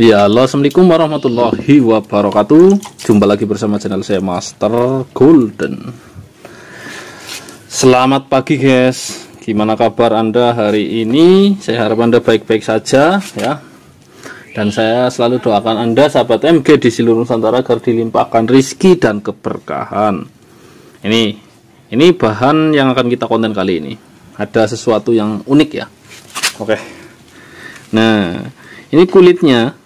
Ya, halo, assalamualaikum warahmatullahi wabarakatuh. Jumpa lagi bersama channel saya Master Golden. Selamat pagi guys. Gimana kabar Anda hari ini? Saya harap Anda baik-baik saja ya. Dan saya selalu doakan Anda sahabat MG di seluruh Nusantara agar dilimpahkan rizki dan keberkahan. Ini bahan yang akan kita konten kali ini. Ada sesuatu yang unik ya. Oke. Nah, ini kulitnya.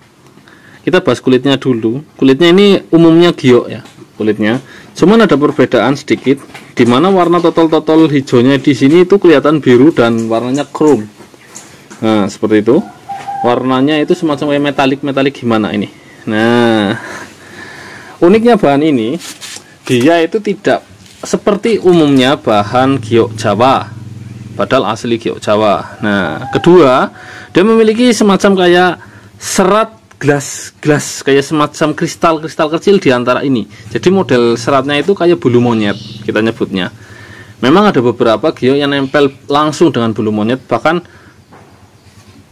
Kita bahas kulitnya dulu. Kulitnya ini umumnya giok ya, kulitnya. Cuman ada perbedaan sedikit, di mana warna totol-totol hijaunya di sini itu kelihatan biru dan warnanya chrome. Nah, seperti itu. Warnanya itu semacam kayak metalik gimana ini. Nah, uniknya bahan ini, dia itu tidak seperti umumnya bahan giok Jawa, padahal asli giok Jawa. Nah, kedua, dia memiliki semacam kayak serat gelas kayak semacam kristal kecil di antara ini. Jadi model seratnya itu kayak bulu monyet kita nyebutnya. Memang ada beberapa giok yang nempel langsung dengan bulu monyet, bahkan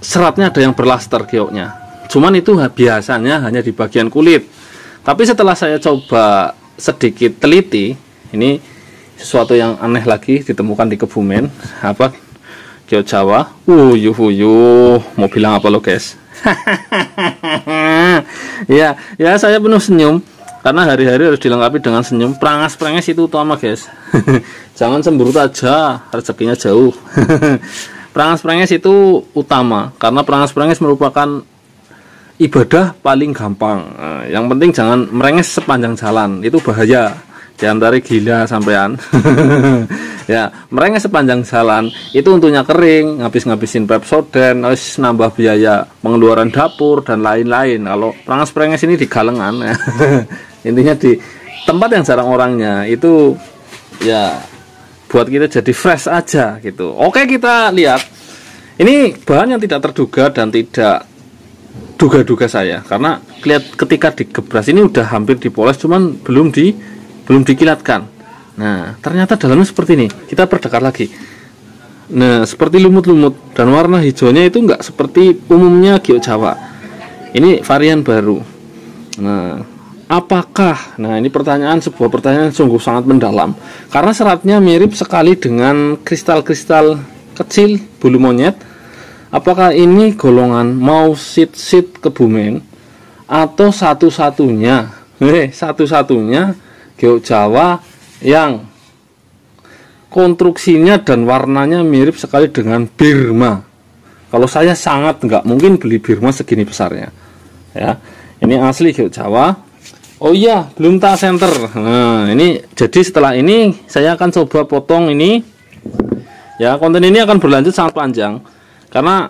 seratnya ada yang berlaster gioknya. Cuman itu biasanya hanya di bagian kulit. Tapi setelah saya coba sedikit teliti, ini sesuatu yang aneh lagi ditemukan di Kebumen. Apa? Giok Jawa. Mau bilang apa lo guys? ya saya penuh senyum karena hari-hari harus dilengkapi dengan senyum. Prangas-pranges itu utama guys. Jangan cemberut aja, rezekinya jauh. Prangas-pranges itu utama karena prangas-pranges merupakan ibadah paling gampang. Yang penting jangan merenges sepanjang jalan, itu bahaya. Diantara gila sampean. Ya, merenges sepanjang jalan itu untungnya kering, ngabisin Pepsodent, harus nambah biaya pengeluaran dapur dan lain-lain. Kalau prangas-pranges ini di galengan ya. Intinya di tempat yang jarang orangnya, itu ya buat kita jadi fresh aja gitu. Oke, kita lihat. Ini bahan yang tidak terduga dan tidak duga-duga saya, karena ketika digebras ini udah hampir dipoles, cuman belum dikilatkan. Nah, ternyata dalamnya seperti ini. Kita perdekat lagi. Nah, seperti lumut-lumut dan warna hijaunya itu enggak seperti umumnya giok Jawa. Ini varian baru. Nah, apakah? Nah, ini sebuah pertanyaan sungguh sangat mendalam. Karena seratnya mirip sekali dengan kristal-kristal kecil bulu monyet. Apakah ini golongan Mausit Kebumen atau satu-satunya giok Jawa yang konstruksinya dan warnanya mirip sekali dengan Birma? Kalau saya sangat nggak mungkin beli Birma segini besarnya ya. Ini asli giok Jawa. Oh iya, belum tak center. Nah, ini jadi setelah ini saya akan coba potong ini ya. Konten ini akan berlanjut sangat panjang karena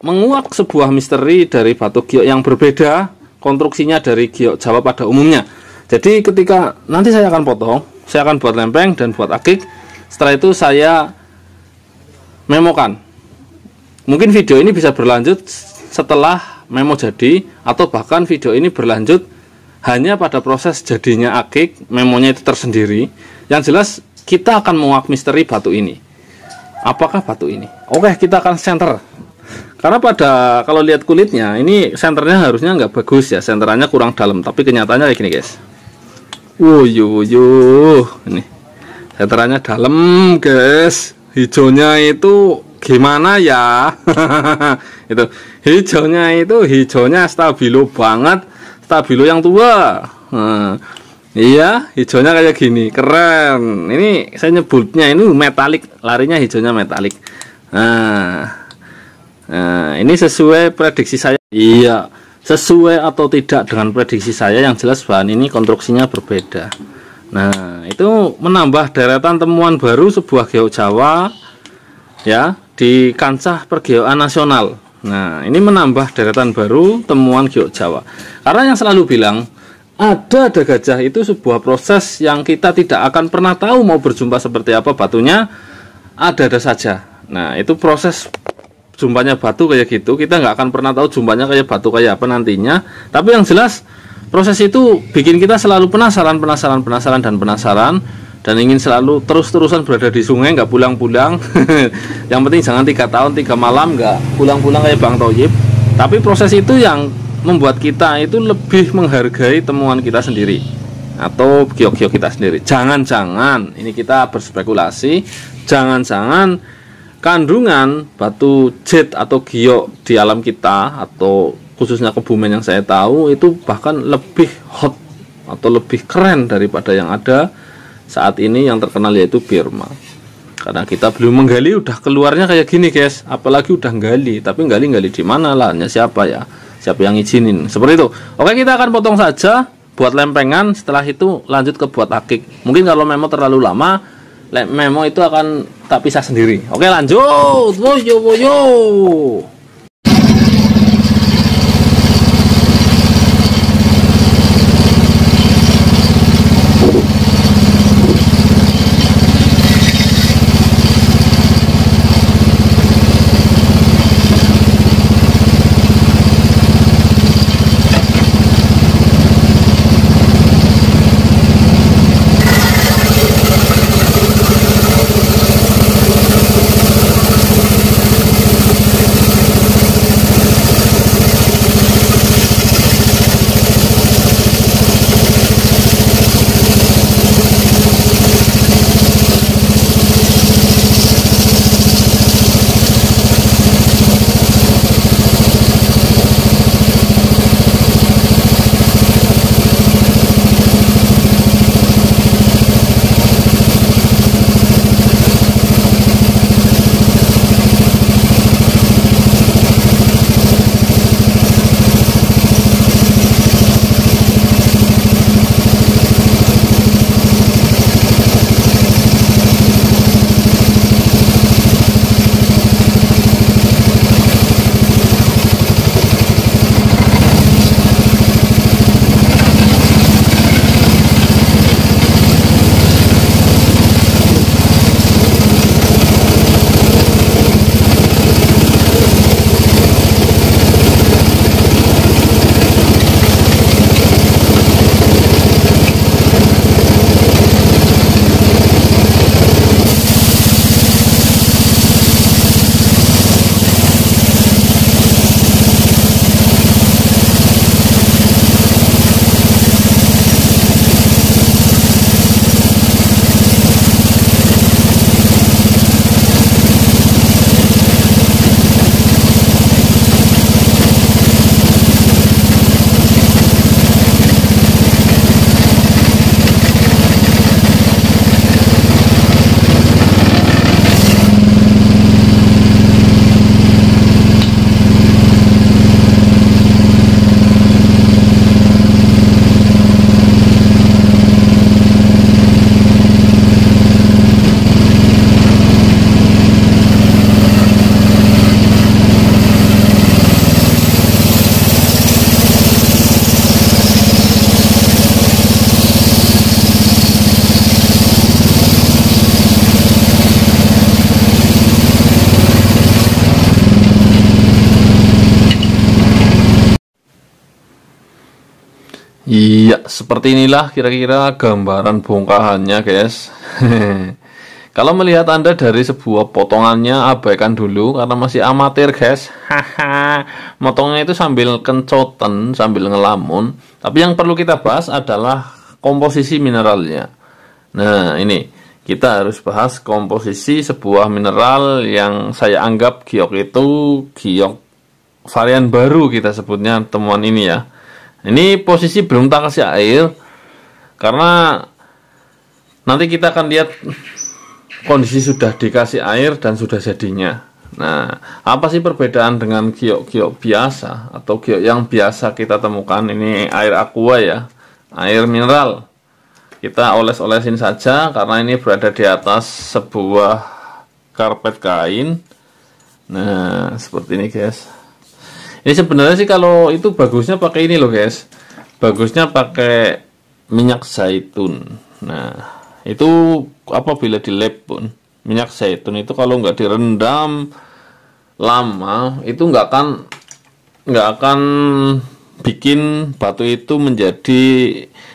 menguak sebuah misteri dari batu giok yang berbeda konstruksinya dari giok Jawa pada umumnya. Jadi ketika nanti saya akan potong, saya akan buat lempeng dan buat akik. Setelah itu saya memokan. Mungkin video ini bisa berlanjut setelah memo jadi, atau bahkan video ini berlanjut hanya pada proses jadinya akik, memonya itu tersendiri. Yang jelas kita akan menguak misteri batu ini. Apakah batu ini? Oke, kita akan center. Karena kalau lihat kulitnya, ini senternya harusnya nggak bagus ya, senterannya kurang dalam. Tapi kenyataannya kayak gini guys. Ini senterannya dalam guys. Hijaunya itu gimana ya? Itu hijaunya stabilo banget, stabilo yang tua. Nah, iya, hijaunya kayak gini, keren. Ini saya nyebutnya ini metalik, larinya hijaunya metalik. Nah, ini sesuai prediksi saya. Iya, sesuai atau tidak dengan prediksi saya, yang jelas bahan ini konstruksinya berbeda. Nah, itu menambah deretan temuan baru sebuah giok Jawa ya di kancah pergeokan nasional. Nah, ini menambah deretan baru temuan giok Jawa. Karena yang selalu bilang ada gajah itu sebuah proses yang kita tidak akan pernah tahu mau berjumpa seperti apa batunya, ada saja. Nah, itu proses jumpanya batu kayak gitu, kita nggak akan pernah tahu jumpanya kayak batu kayak apa nantinya. Tapi yang jelas proses itu bikin kita selalu penasaran dan ingin selalu terus-terusan berada di sungai, nggak pulang-pulang. Yang penting jangan 3 tahun 3 malam nggak pulang-pulang kayak Bang Toyib. Tapi proses itu yang membuat kita itu lebih menghargai temuan kita sendiri atau giok-giok kita sendiri. Jangan-jangan, ini kita berspekulasi, jangan-jangan kandungan batu jet atau giok di alam kita, atau khususnya Kebumen yang saya tahu, itu bahkan lebih hot atau lebih keren daripada yang ada saat ini yang terkenal, yaitu Birma. Karena kita belum menggali udah keluarnya kayak gini guys, apalagi udah gali. Tapi gali di mana lah, siapa ya, siapa yang izinin, seperti itu. Oke, kita akan potong saja buat lempengan, setelah itu lanjut ke buat akik. Mungkin kalau memo terlalu lama, memo itu akan tak pisah sendiri. Oke, lanjut. Woyo. Iya, seperti inilah kira-kira gambaran bongkahannya guys. Kalau melihat Anda dari sebuah potongannya, abaikan dulu karena masih amatir guys. Haha, motongnya itu sambil kencoten, sambil ngelamun. Tapi yang perlu kita bahas adalah komposisi mineralnya. Nah, ini kita harus bahas komposisi sebuah mineral yang saya anggap giok itu giok varian baru, kita sebutnya temuan ini ya. Ini posisi belum tak kasih air karena nanti kita akan lihat kondisi sudah dikasih air dan sudah jadinya. Nah, apa sih perbedaan dengan giok-giok biasa atau giok yang biasa kita temukan? Ini air aqua ya, air mineral. Kita oles-olesin saja karena ini berada di atas sebuah karpet kain. Nah, seperti ini guys. Ini sebenarnya sih kalau itu bagusnya pakai ini loh guys, bagusnya pakai minyak zaitun. Nah, itu apabila di lab pun minyak zaitun itu kalau nggak direndam lama itu nggak akan bikin batu itu menjadi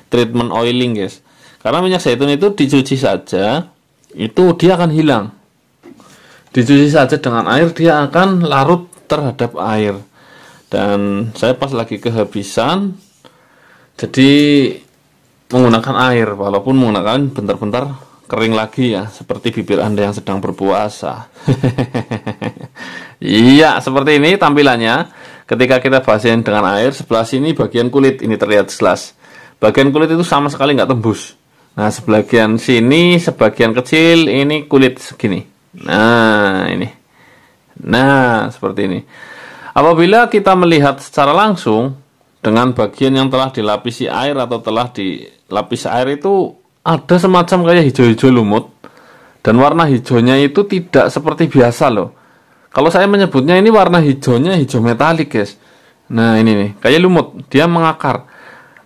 treatment oiling guys. Karena minyak zaitun itu dicuci saja itu dia akan hilang. Dicuci saja dengan air dia akan larut terhadap air. dan saya pas lagi kehabisan, jadi menggunakan air, walaupun menggunakan bentar-bentar kering lagi ya, seperti bibir Anda yang sedang berpuasa. Iya, seperti ini tampilannya. Ketika kita basahin dengan air, sebelah sini bagian kulit ini terlihat jelas. Bagian kulit itu sama sekali nggak tembus. Nah, sebagian sini, sebagian kecil ini kulit segini. Nah, ini. Nah, seperti ini. Apabila kita melihat secara langsung dengan bagian yang telah dilapisi air atau telah dilapisi air itu ada semacam kayak hijau-hijau lumut, dan warna hijaunya itu tidak seperti biasa loh. Kalau saya menyebutnya ini warna hijaunya hijau metalik, guys. Nah, ini nih, kayak lumut, dia mengakar.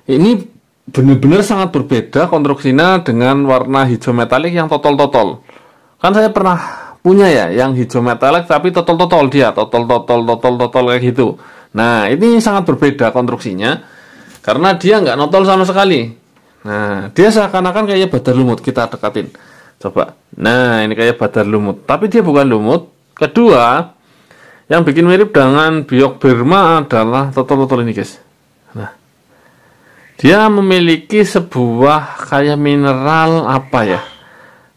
Ini benar-benar sangat berbeda konstruksinya dengan warna hijau metalik yang totol-totol. Kan saya pernah punya ya yang hijau metalik tapi totol-totol, dia totol kayak gitu. Nah, ini sangat berbeda konstruksinya karena dia nggak notol sama sekali. Nah, dia seakan-akan kayak badar lumut. Kita dekatin, coba. Nah, ini kayak badar lumut, tapi dia bukan lumut. Kedua, yang bikin mirip dengan biok Burma adalah totol-totol ini, guys. Nah, dia memiliki sebuah kayak mineral apa ya,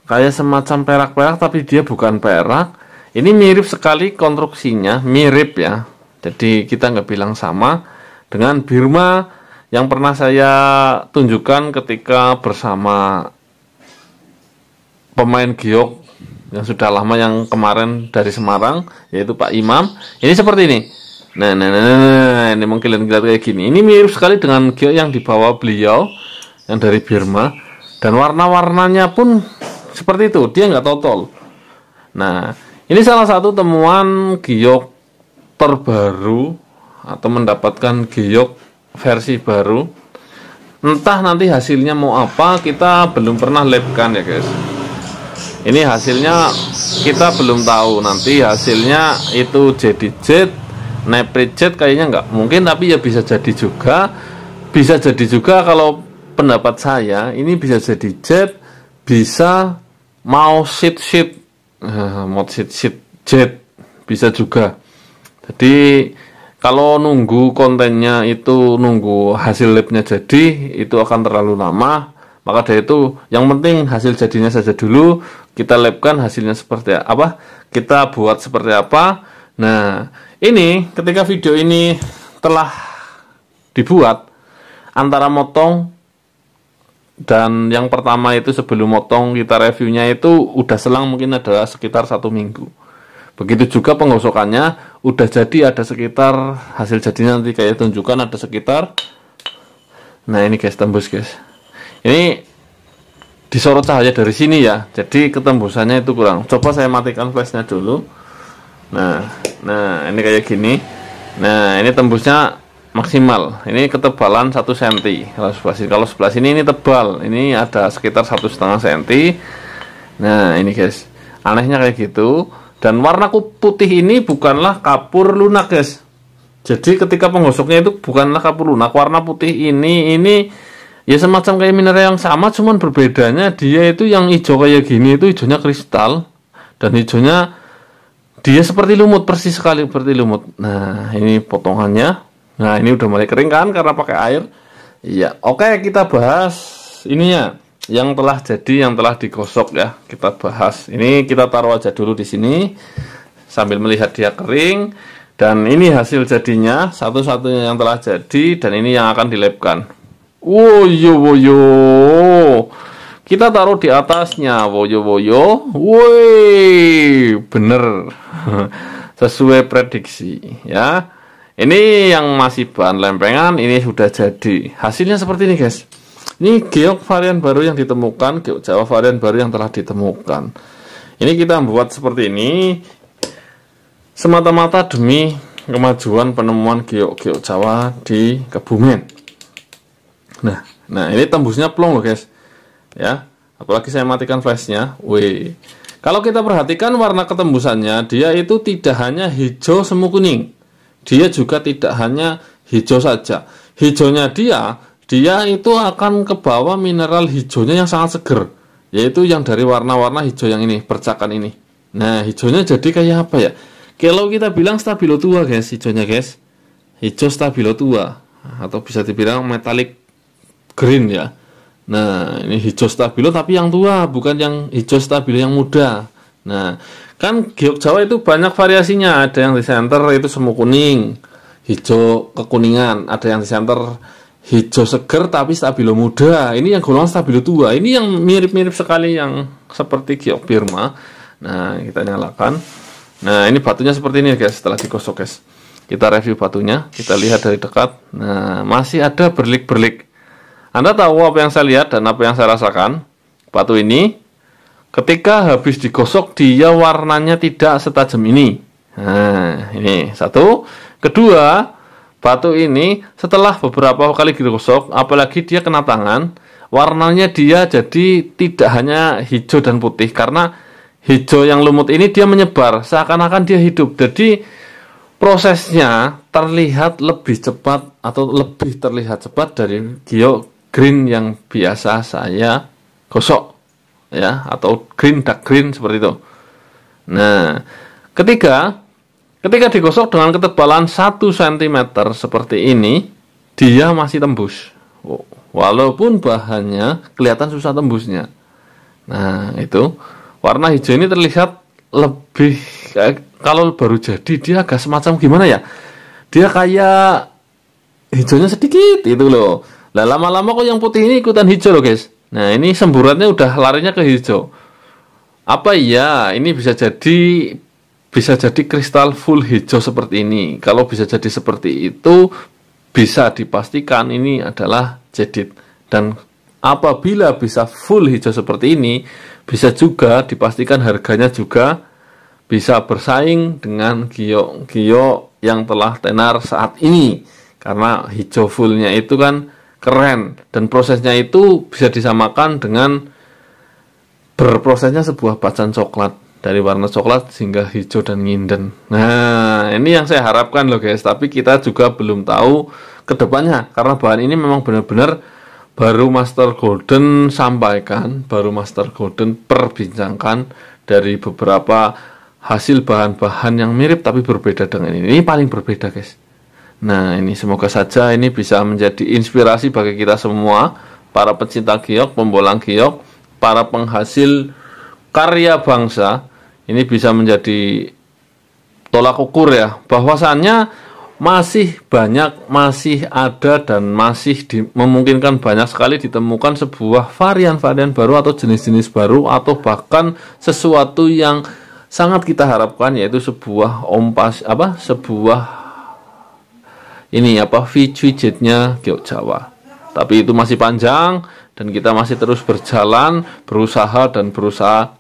kayak semacam perak-perak, tapi dia bukan perak. Ini mirip sekali konstruksinya, mirip ya. Jadi kita nggak bilang sama dengan Burma yang pernah saya tunjukkan ketika bersama pemain giok yang sudah lama yang kemarin dari Semarang, yaitu Pak Imam. Ini seperti ini. Nah, ini mungkin lihat kayak gini. Ini mirip sekali dengan giok yang dibawa beliau yang dari Burma, dan warna-warnanya pun seperti itu. Dia nggak totol. Nah, ini salah satu temuan giok terbaru atau mendapatkan giok versi baru. Entah nanti hasilnya mau apa, kita belum pernah labkan ya, guys. Ini hasilnya kita belum tahu. Nanti hasilnya itu jadi jet, neprit jet kayaknya nggak mungkin, tapi ya bisa jadi juga. Bisa jadi juga kalau pendapat saya, ini bisa jadi jet, bisa mau sheet jet, bisa juga. Jadi kalau nunggu kontennya itu, nunggu hasil labnya jadi, itu akan terlalu lama. Maka dari itu, yang penting hasil jadinya saja dulu. Kita labkan hasilnya seperti apa, kita buat seperti apa. Nah, ini ketika video ini telah dibuat, antara motong dan yang pertama itu sebelum motong kita reviewnya itu udah selang mungkin adalah sekitar 1 minggu. Begitu juga penggosokannya udah jadi, ada sekitar hasil jadinya nanti kayak tunjukkan ada sekitar. Nah, ini guys, tembus guys. Ini disorot cahaya dari sini ya, jadi ketembusannya itu kurang. Coba saya matikan flashnya dulu. Nah, ini kayak gini. Nah, ini tembusnya maksimal. Ini ketebalan 1 cm. Kalau sebelah sini ini tebal. Ini ada sekitar 1,5 cm. Nah, ini guys, anehnya kayak gitu. Dan warna putih ini bukanlah kapur lunak, guys. Jadi ketika penggosoknya itu bukanlah kapur lunak. Warna putih ini ya semacam kayak mineral yang sama, cuman berbedanya dia itu yang hijau kayak gini itu hijaunya kristal, dan hijaunya dia seperti lumut, persis sekali seperti lumut. Nah, ini potongannya. Nah, ini udah mulai kering kan karena pakai air. Iya, oke, kita bahas ininya. Yang telah jadi, yang telah digosok ya, kita bahas. Ini kita taruh aja dulu di sini sambil melihat dia kering. Dan ini hasil jadinya, satu-satunya yang telah jadi, dan ini yang akan dilabkan. Woyo, kita taruh di atasnya, woyo. Woi, bener, sesuai prediksi ya. Ini yang masih bahan lempengan, ini sudah jadi. Hasilnya seperti ini, guys. Ini giok varian baru yang ditemukan, giok Jawa varian baru yang telah ditemukan. Ini kita buat seperti ini semata-mata demi kemajuan penemuan giok Jawa di Kebumen. Nah, ini tembusnya plong loh, guys. Ya, apalagi saya matikan flashnya. Wih. Kalau kita perhatikan warna ketembusannya, dia itu tidak hanya hijau semu kuning. Dia juga tidak hanya hijau saja. Hijaunya dia itu akan ke bawah mineral hijaunya yang sangat seger, yaitu yang dari warna-warna hijau yang ini, percakan ini. Nah, hijaunya jadi kayak apa ya? Kalau kita bilang stabilo tua, guys, hijaunya, guys. hijau stabilo tua atau bisa dibilang metallic green ya. Nah, ini hijau stabilo tapi yang tua, bukan yang hijau stabilo yang muda. Nah, kan giok Jawa itu banyak variasinya. Ada yang di center itu semu kuning, hijau kekuningan. Ada yang di center hijau seger tapi stabilo muda. Ini yang golongan stabilo tua. Ini yang mirip-mirip sekali yang seperti giok Birma. Nah, kita nyalakan. Nah, ini batunya seperti ini guys setelah digosok guys. Kita review batunya, kita lihat dari dekat. Nah, masih ada berlik-berlik. Anda tahu apa yang saya lihat dan apa yang saya rasakan? Batu ini ketika habis digosok dia warnanya tidak setajam ini. Nah, ini satu. Kedua, batu ini setelah beberapa kali digosok, apalagi dia kena tangan, warnanya dia jadi tidak hanya hijau dan putih. Karena hijau yang lumut ini dia menyebar, seakan-akan dia hidup. Jadi prosesnya terlihat lebih cepat atau lebih terlihat cepat dari giok green yang biasa saya gosok. Ya, atau green dark green seperti itu. Nah, ketika digosok dengan ketebalan 1 cm seperti ini, dia masih tembus. Walaupun bahannya kelihatan susah tembusnya. Nah, itu warna hijau ini terlihat lebih kalau baru jadi dia agak semacam gimana ya? Dia kayak hijaunya sedikit itu loh. Lah lama-lama kok yang putih ini ikutan hijau loh, guys. Nah, ini semburatnya udah larinya ke hijau. Apa iya ini bisa jadi kristal full hijau seperti ini? Kalau bisa jadi seperti itu, bisa dipastikan ini adalah jadid. Dan apabila bisa full hijau seperti ini, bisa juga dipastikan harganya juga bisa bersaing dengan giok-giok yang telah tenar saat ini. Karena hijau fullnya itu kan keren, dan prosesnya itu bisa disamakan dengan berprosesnya sebuah bacan coklat dari warna coklat sehingga hijau dan nginden. Nah, ini yang saya harapkan loh guys, tapi kita juga belum tahu kedepannya karena bahan ini memang benar-benar baru Master Golden sampaikan, baru Master Golden perbincangkan dari beberapa hasil bahan-bahan yang mirip tapi berbeda dengan ini. Ini paling berbeda guys. Nah, ini semoga saja ini bisa menjadi inspirasi bagi kita semua, para pecinta giok, pembolang giok, para penghasil karya bangsa. Ini bisa menjadi tolak ukur ya, bahwasannya masih banyak, masih ada, dan masih memungkinkan banyak sekali ditemukan sebuah varian-varian baru atau jenis-jenis baru, atau bahkan sesuatu yang sangat kita harapkan, yaitu sebuah widgetnya giok Jawa. Tapi itu masih panjang dan kita masih terus berjalan, berusaha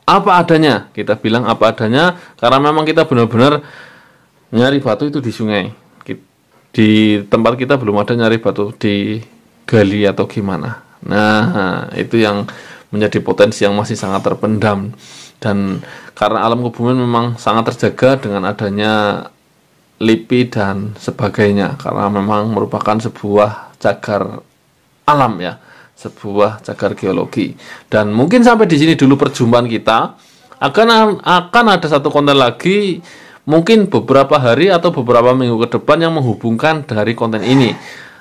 apa adanya. Kita bilang apa adanya karena memang kita benar-benar nyari batu itu di sungai. Di tempat kita belum ada nyari batu di gali atau gimana. Nah, itu yang menjadi potensi yang masih sangat terpendam. Dan karena alam kebumen memang sangat terjaga dengan adanya LIPI dan sebagainya, karena memang merupakan sebuah cagar alam ya, sebuah cagar geologi. Dan mungkin sampai di sini dulu perjumpaan kita. Akan ada satu konten lagi, mungkin beberapa hari atau beberapa minggu ke depan yang menghubungkan dari konten ini.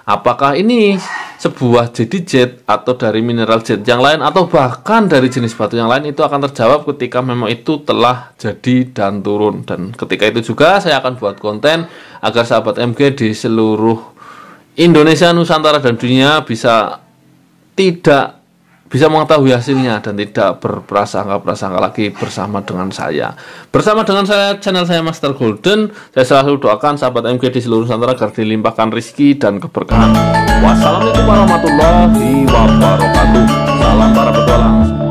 Apakah ini sebuah jadid jet atau dari mineral jet yang lain, atau bahkan dari jenis batu yang lain, itu akan terjawab ketika memang itu telah jadi dan turun. Dan ketika itu juga saya akan buat konten agar sahabat MG di seluruh Indonesia, Nusantara, dan dunia bisa mengetahui hasilnya dan tidak berprasangka-prasangka lagi bersama dengan saya. Bersama dengan saya, channel saya Master Golden, saya selalu doakan sahabat MG di seluruh Nusantara agar dilimpahkan rezeki dan keberkahan. Wassalamualaikum warahmatullahi wabarakatuh. Salam para petualang.